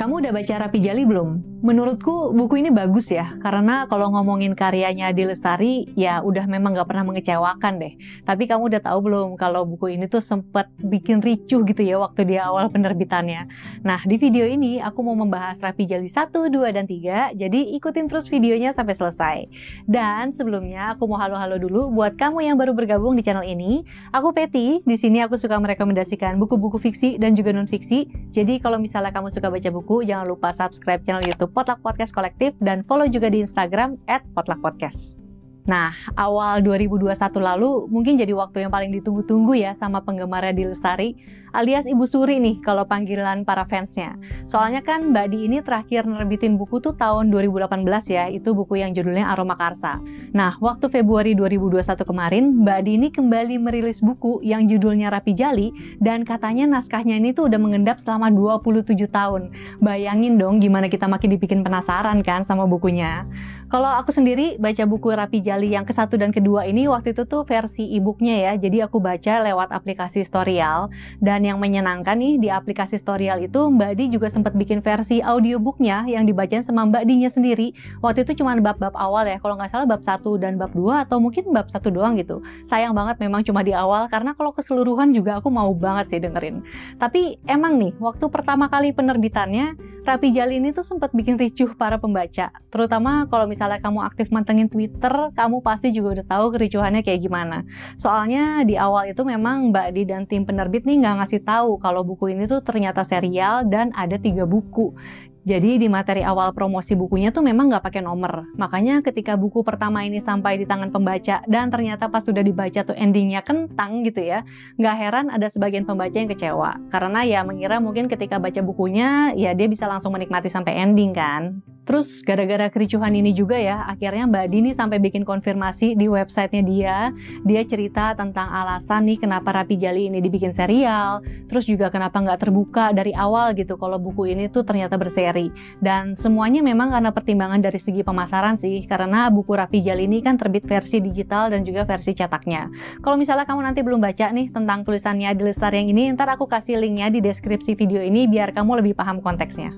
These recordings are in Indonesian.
Kamu udah baca Rapi Jali belum? Menurutku buku ini bagus ya, karena kalau ngomongin karyanya Adi Lestari, ya udah memang gak pernah mengecewakan deh. Tapi kamu udah tahu belum kalau buku ini tuh sempat bikin ricuh gitu ya waktu di awal penerbitannya. Nah, di video ini aku mau membahas Rapi Jali 1, 2, dan 3, jadi ikutin terus videonya sampai selesai. Dan sebelumnya aku mau halo-halo dulu buat kamu yang baru bergabung di channel ini. Aku Peti, di sini aku suka merekomendasikan buku-buku fiksi dan juga non-fiksi. Jadi kalau misalnya kamu suka baca buku, jangan lupa subscribe channel YouTube Potluck Podcast Kolektif dan follow juga di Instagram @potluckpodcast. Nah, awal 2021 lalu mungkin jadi waktu yang paling ditunggu-tunggu ya sama penggemar Adi Lestari, alias Ibu Suri nih kalau panggilan para fansnya. Soalnya kan Mbak Di ini terakhir nerbitin buku tuh tahun 2018 ya, itu buku yang judulnya Aroma Karsa. Nah, waktu Februari 2021 kemarin, Mbak Di ini kembali merilis buku yang judulnya Rapi Jali, dan katanya naskahnya ini tuh udah mengendap selama 27 tahun. Bayangin dong gimana kita makin dibikin penasaran kan sama bukunya. Kalau aku sendiri baca buku Rapi Jali yang ke-1 dan ke-2 ini waktu itu tuh versi e-booknya ya, jadi aku baca lewat aplikasi Storyal. Dan yang menyenangkan nih di aplikasi Storyal itu Mbak Di juga sempat bikin versi audiobooknya yang dibacain sama Mbak Dinya sendiri. Waktu itu cuma bab-bab awal ya, kalau nggak salah bab 1 dan bab 2 atau mungkin bab 1 doang gitu. Sayang banget memang cuma di awal, karena kalau keseluruhan juga aku mau banget sih dengerin. Tapi emang nih, waktu pertama kali penerbitannya, Rapi Jali ini tuh sempat bikin ricuh para pembaca. Terutama kalau misalnya kamu aktif mantengin Twitter, kamu pasti juga udah tahu kericuhannya kayak gimana. Soalnya di awal itu memang Mbak Di dan tim penerbit nih nggak ngasih tahu kalau buku ini tuh ternyata serial dan ada 3 buku. Jadi di materi awal promosi bukunya tuh memang nggak pakai nomor. Makanya ketika buku pertama ini sampai di tangan pembaca dan ternyata pas sudah dibaca tuh endingnya kentang gitu ya, nggak heran ada sebagian pembaca yang kecewa. Karena ya mengira mungkin ketika baca bukunya ya dia bisa langsung menikmati sampai ending kan. Terus gara-gara kericuhan ini juga ya, akhirnya Mbak Di nih sampai bikin konfirmasi di websitenya dia. Dia cerita tentang alasan nih kenapa Rapi Jali ini dibikin serial, terus juga kenapa nggak terbuka dari awal gitu kalau buku ini tuh ternyata berseri. Dan semuanya memang karena pertimbangan dari segi pemasaran sih, karena buku Rapi Jali ini kan terbit versi digital dan juga versi cetaknya. Kalau misalnya kamu nanti belum baca nih tentang tulisannya Adi Lestari yang ini, ntar aku kasih linknya di deskripsi video ini biar kamu lebih paham konteksnya.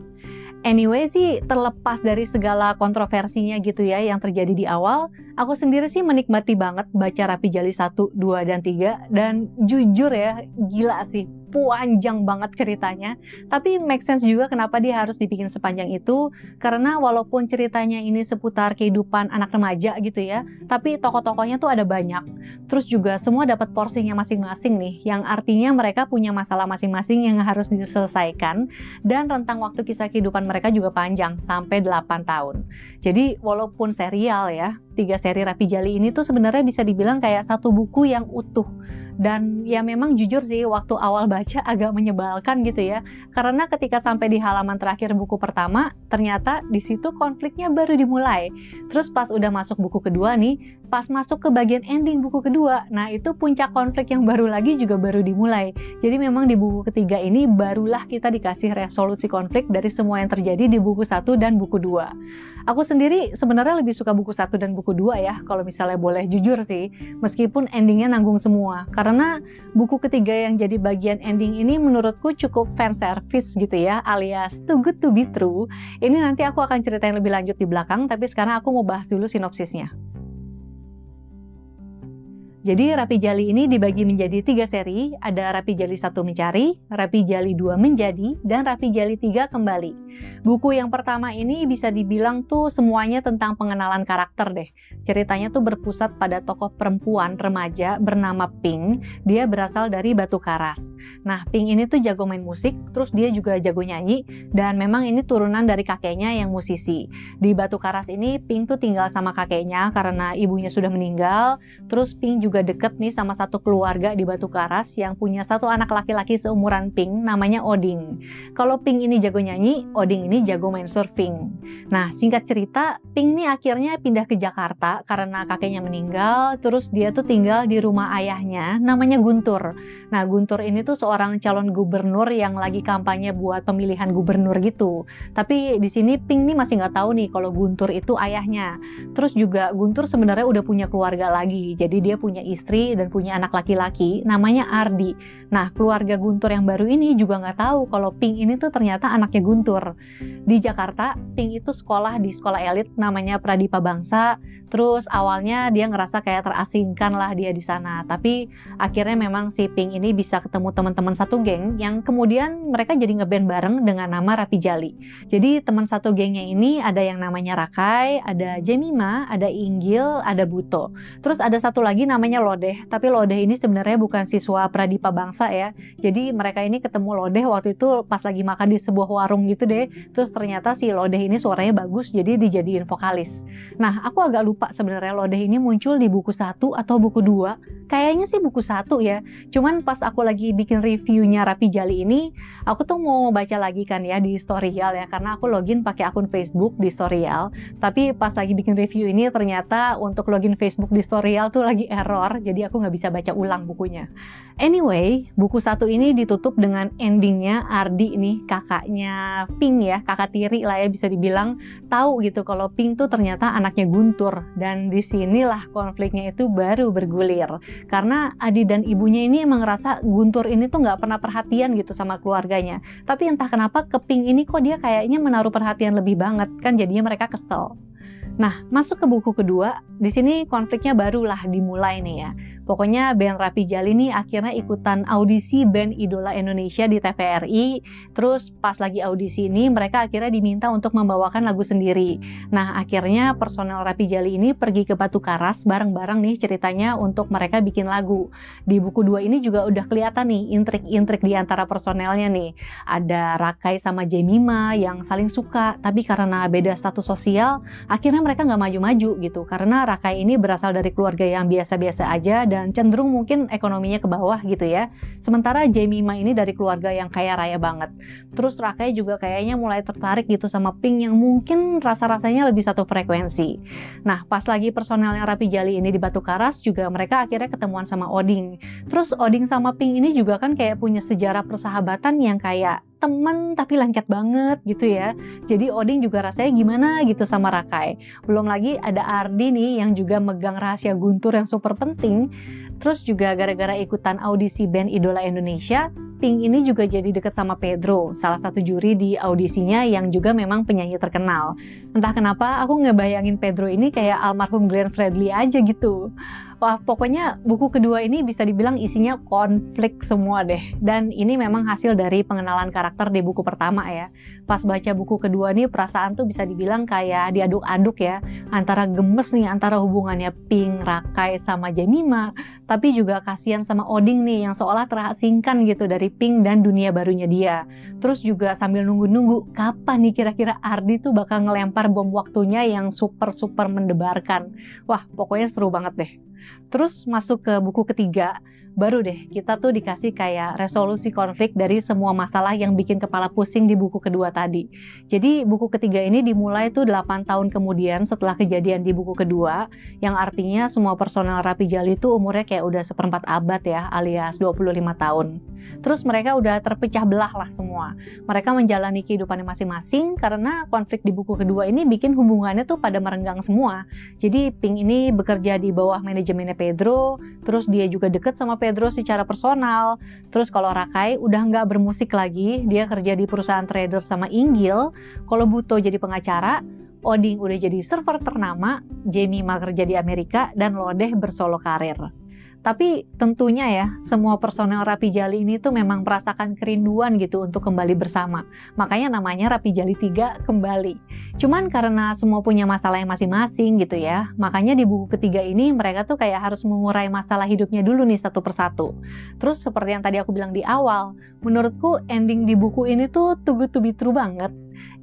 Anyway sih, terlepas dari segala kontroversinya gitu ya yang terjadi di awal, aku sendiri sih menikmati banget baca Rapi Jali 1, 2, dan 3, dan jujur ya, gila sih, panjang banget ceritanya. Tapi make sense juga kenapa dia harus dibikin sepanjang itu, karena walaupun ceritanya ini seputar kehidupan anak remaja gitu ya, tapi tokoh-tokohnya tuh ada banyak. Terus juga semua dapat porsinya masing-masing nih, yang artinya mereka punya masalah masing-masing yang harus diselesaikan, dan rentang waktu kisah kehidupan mereka juga panjang, sampai 8 tahun. Jadi walaupun serial ya, 3 seri Rapi Jali ini tuh sebenarnya bisa dibilang kayak satu buku yang utuh. Dan ya memang jujur sih waktu awal baca agak menyebalkan gitu ya, karena ketika sampai di halaman terakhir buku pertama, ternyata di situ konfliknya baru dimulai. Terus pas udah masuk buku kedua nih, pas masuk ke bagian ending buku kedua, nah itu puncak konflik yang baru lagi juga baru dimulai. Jadi memang di buku ketiga ini barulah kita dikasih resolusi konflik dari semua yang terjadi di buku 1 dan buku 2. Aku sendiri sebenarnya lebih suka buku 1 dan buku 2 ya, kalau misalnya boleh jujur sih, meskipun endingnya nanggung semua. Karena buku ketiga yang jadi bagian ending ini menurutku cukup fan service gitu ya, alias too good to be true. Ini nanti aku akan ceritain lebih lanjut di belakang, tapi sekarang aku mau bahas dulu sinopsisnya. Jadi Rapi Jali ini dibagi menjadi 3 seri, ada Rapi Jali 1 Mencari, Rapi Jali 2 Menjadi, dan Rapi Jali 3 Kembali. Buku yang pertama ini bisa dibilang tuh semuanya tentang pengenalan karakter deh. Ceritanya tuh berpusat pada tokoh perempuan remaja bernama Pink, dia berasal dari Batu Karas. Nah, Pink ini tuh jago main musik, terus dia juga jago nyanyi, dan memang ini turunan dari kakeknya yang musisi. Di Batu Karas ini Pink tuh tinggal sama kakeknya karena ibunya sudah meninggal, terus Pink juga deket nih sama satu keluarga di Batu Karas yang punya satu anak laki-laki seumuran Pink namanya Oding. Kalau Pink ini jago nyanyi, Oding ini jago main surfing. Nah, singkat cerita, Pink nih akhirnya pindah ke Jakarta karena kakeknya meninggal, terus dia tuh tinggal di rumah ayahnya namanya Guntur. Nah, Guntur ini tuh seorang calon gubernur yang lagi kampanye buat pemilihan gubernur gitu. Tapi di sini Pink nih masih nggak tahu nih kalau Guntur itu ayahnya. Terus juga Guntur sebenarnya udah punya keluarga lagi, jadi dia punya punya istri dan punya anak laki-laki namanya Ardi. Nah, keluarga Guntur yang baru ini juga nggak tahu kalau Pink ini tuh ternyata anaknya Guntur. Di Jakarta, Pink itu sekolah di sekolah elit namanya Pradipa Bangsa. Terus awalnya dia ngerasa kayak terasingkan lah dia di sana. Tapi akhirnya memang si Pink ini bisa ketemu teman-teman satu geng yang kemudian mereka jadi ngeband bareng dengan nama Rapi Jali. Jadi teman satu gengnya ini ada yang namanya Rakai, ada Jemima, ada Inggil, ada Buto. Terus ada satu lagi namanya Lodeh, tapi Lodeh ini sebenarnya bukan siswa Pradipa Bangsa ya. Jadi mereka ini ketemu Lodeh waktu itu pas lagi makan di sebuah warung gitu deh. Terus ternyata si Lodeh ini suaranya bagus, jadi dijadiin vokalis. Nah, aku agak lupa sebenarnya Lodeh ini muncul di buku 1 atau buku 2. Kayaknya sih buku 1 ya. Cuman pas aku lagi bikin reviewnya Rapi Jali ini, aku tuh mau baca lagi kan ya di Storyal ya, karena aku login pakai akun Facebook di Storyal. Tapi pas lagi bikin review ini ternyata untuk login Facebook di Storyal tuh lagi error, jadi aku nggak bisa baca ulang bukunya. Anyway, buku 1 ini ditutup dengan endingnya Ardi nih, kakaknya Pink ya, kakak tiri lah ya bisa dibilang, tahu gitu kalau Pink tuh ternyata anaknya Guntur. Dan disinilah konfliknya itu baru bergulir. Karena Adi dan ibunya ini emang ngerasa Guntur ini tuh nggak pernah perhatian gitu sama keluarganya. Tapi entah kenapa ke Pink ini kok dia kayaknya menaruh perhatian lebih banget, kan jadinya mereka kesel. Nah, masuk ke buku kedua, di sini konfliknya barulah dimulai nih ya. Pokoknya band Rapi Jali nih akhirnya ikutan audisi band idola Indonesia di TVRI. Terus pas lagi audisi ini mereka akhirnya diminta untuk membawakan lagu sendiri. Nah, akhirnya personel Rapi Jali ini pergi ke Batu Karas bareng-bareng nih ceritanya untuk mereka bikin lagu. Di buku 2 ini juga udah kelihatan nih intrik-intrik di antara personelnya nih. Ada Rakai sama Jemima yang saling suka, tapi karena beda status sosial, akhirnya mereka nggak maju-maju gitu. Karena Rakai ini berasal dari keluarga yang biasa-biasa aja dan cenderung mungkin ekonominya ke bawah gitu ya. Sementara Jemima ini dari keluarga yang kaya raya banget. Terus Rakai juga kayaknya mulai tertarik gitu sama Pink yang mungkin rasa-rasanya lebih satu frekuensi. Nah, pas lagi personelnya Rapi Jali ini di Batu Karas juga mereka akhirnya ketemuan sama Oding. Terus Oding sama Pink ini juga kan kayak punya sejarah persahabatan yang kayak temen tapi lengket banget gitu ya. Jadi Oding juga rasanya gimana gitu sama Rakai. Belum lagi ada Ardi nih yang juga megang rahasia Guntur yang super penting. Terus juga gara-gara ikutan audisi band idola Indonesia, Pink ini juga jadi deket sama Pedro, salah satu juri di audisinya yang juga memang penyanyi terkenal. Entah kenapa aku ngebayangin Pedro ini kayak almarhum Glenn Fredly aja gitu. Wah, pokoknya buku kedua ini bisa dibilang isinya konflik semua deh. Dan ini memang hasil dari pengenalan karakter di buku pertama ya. Pas baca buku kedua nih perasaan tuh bisa dibilang kayak diaduk-aduk ya. Antara gemes nih antara hubungannya Pink, Rakai sama Jemima. Tapi juga kasihan sama Oding nih yang seolah terasingkan gitu dari Pink dan dunia barunya dia. Terus juga sambil nunggu-nunggu kapan nih kira-kira Ardi tuh bakal ngelempar bom waktunya yang super-super mendebarkan. Wah, pokoknya seru banget deh. Terus masuk ke buku ketiga, baru deh kita tuh dikasih kayak resolusi konflik dari semua masalah yang bikin kepala pusing di buku kedua tadi. Jadi buku ketiga ini dimulai tuh 8 tahun kemudian setelah kejadian di buku kedua, yang artinya semua personel Rapi Jali tuh umurnya kayak udah 1/4 abad ya, alias 25 tahun. Terus mereka udah terpecah belah lah semua. Mereka menjalani kehidupannya masing-masing karena konflik di buku kedua ini bikin hubungannya tuh pada merenggang semua. Jadi Pink ini bekerja di bawah manajemennya Pedro, terus dia juga deket sama Pedro secara personal. Terus kalau Rakai udah nggak bermusik lagi, dia kerja di perusahaan trader sama Inggil. Kalau Buto jadi pengacara, Oding udah jadi server ternama, Jemima kerja di Amerika, dan Lodeh bersolo karir. Tapi tentunya ya, semua personel Rapi Jali ini tuh memang merasakan kerinduan gitu untuk kembali bersama. Makanya namanya Rapi Jali 3 kembali. Cuman karena semua punya masalah yang masing-masing gitu ya, makanya di buku ketiga ini mereka tuh kayak harus mengurai masalah hidupnya dulu nih satu persatu. Terus seperti yang tadi aku bilang di awal, menurutku ending di buku ini tuh too good to be true banget.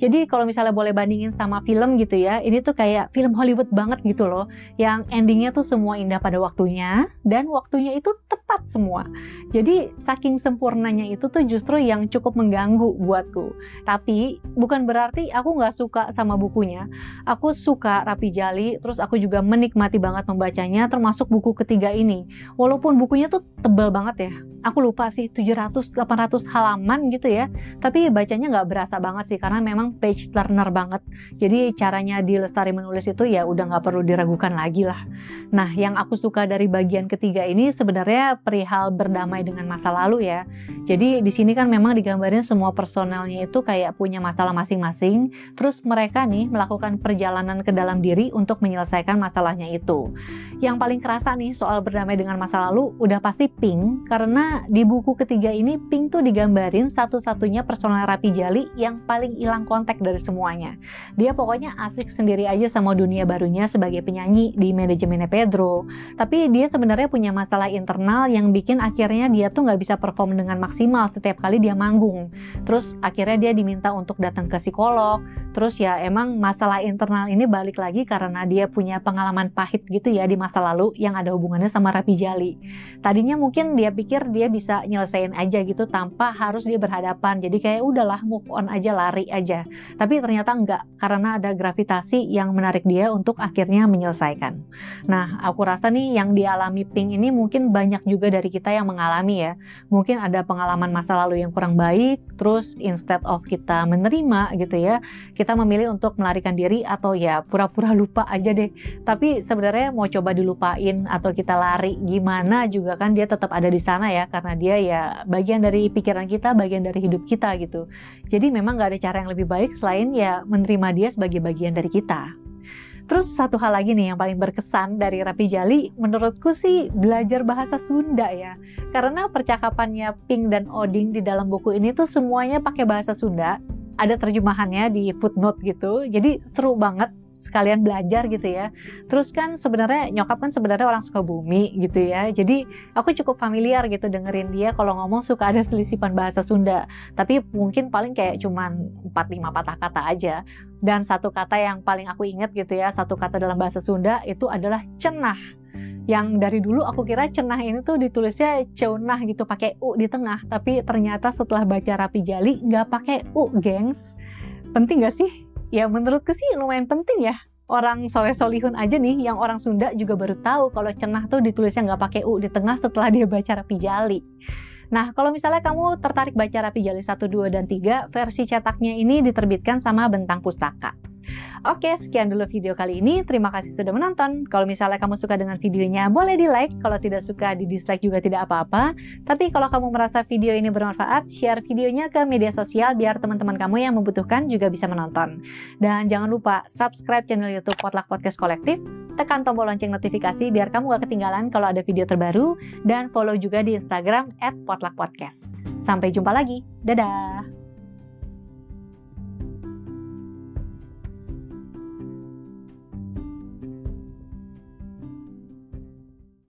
Jadi kalau misalnya boleh bandingin sama film gitu ya, ini tuh kayak film Hollywood banget gitu loh, yang endingnya tuh semua indah pada waktunya, dan waktunya itu tepat semua. Jadi saking sempurnanya itu tuh justru yang cukup mengganggu buatku. Tapi bukan berarti aku nggak suka sama bukunya. Aku suka Rapi Jali, terus aku juga menikmati banget membacanya, termasuk buku ketiga ini. Walaupun bukunya tuh tebal banget ya, aku lupa sih 700-800 halaman gitu ya. Tapi bacanya nggak berasa banget sih karena memang page turner banget. Jadi caranya di Lestari menulis itu ya udah nggak perlu diragukan lagi lah. Nah, yang aku suka dari bagian ketiga ini sebenarnya perihal berdamai dengan masa lalu ya. Jadi di sini kan memang digambarin semua personelnya itu kayak punya masalah masing-masing. Terus mereka nih melakukan perjalanan ke dalam diri untuk menyelesaikan masalahnya itu. Yang paling kerasa nih soal berdamai dengan masa lalu udah pasti Pink, karena di buku ketiga ini Pink tuh digambarin satu-satunya personel Rapi Jali yang paling hilang kontak dari semuanya. Dia pokoknya asik sendiri aja sama dunia barunya sebagai penyanyi di manajemennya Pedro. Tapi dia sebenarnya punya masalah internal yang bikin akhirnya dia tuh nggak bisa perform dengan maksimal setiap kali dia manggung. Terus akhirnya dia diminta untuk datang ke psikolog. Terus ya emang masalah internal ini balik lagi karena dia punya pengalaman pahit gitu ya di masa lalu yang ada hubungannya sama Rapi Jali. Tadinya mungkin dia pikir dia bisa nyelesain aja gitu tanpa harus dia berhadapan. Jadi kayak udahlah move on aja, lari aja. Tapi ternyata enggak, karena ada gravitasi yang menarik dia untuk akhirnya menyelesaikan. Nah, aku rasa nih yang dialami Pink ini mungkin banyak juga dari kita yang mengalami ya. Mungkin ada pengalaman masa lalu yang kurang baik, terus instead of kita menerima gitu ya, kita memilih untuk melarikan diri atau ya pura-pura lupa aja deh. Tapi sebenarnya mau coba dilupain atau kita lari gimana juga kan dia tetap ada di sana ya, karena dia ya bagian dari pikiran kita, bagian dari hidup kita gitu. Jadi memang gak ada cara yang lebih baik selain ya menerima dia sebagai bagian dari kita. Terus satu hal lagi nih yang paling berkesan dari Rapi Jali, menurutku sih belajar bahasa Sunda ya. Karena percakapannya Pink dan Oding di dalam buku ini tuh semuanya pakai bahasa Sunda. Ada terjemahannya di footnote gitu, jadi seru banget sekalian belajar gitu ya. Terus kan sebenarnya nyokap kan sebenarnya orang Sukabumi gitu ya, jadi aku cukup familiar gitu dengerin dia kalau ngomong suka ada selisipan bahasa Sunda, tapi mungkin paling kayak cuman 4-5 patah kata aja. Dan satu kata yang paling aku ingat gitu ya, satu kata dalam bahasa Sunda itu adalah cenah. Yang dari dulu aku kira cenah ini tuh ditulisnya ceunah gitu pakai u di tengah, tapi ternyata setelah baca Rapi Jali nggak pakai u, gengs. Penting nggak sih? Ya menurutku sih lumayan penting ya. Orang soleh solihun aja nih yang orang Sunda juga baru tahu kalau cenah tuh ditulisnya nggak pakai u di tengah setelah dia baca Rapi Jali. Nah, kalau misalnya kamu tertarik baca Rapi Jali 1, 2, dan 3, versi cetaknya ini diterbitkan sama Bentang Pustaka. Oke, sekian dulu video kali ini. Terima kasih sudah menonton. Kalau misalnya kamu suka dengan videonya, boleh di like. Kalau tidak suka, di dislike juga tidak apa-apa. Tapi kalau kamu merasa video ini bermanfaat, share videonya ke media sosial biar teman-teman kamu yang membutuhkan juga bisa menonton. Dan jangan lupa subscribe channel YouTube Potluck Podcast Kolektif. Tekan tombol lonceng notifikasi biar kamu gak ketinggalan kalau ada video terbaru. Dan follow juga di Instagram @potluckpodcast. Sampai jumpa lagi. Dadah!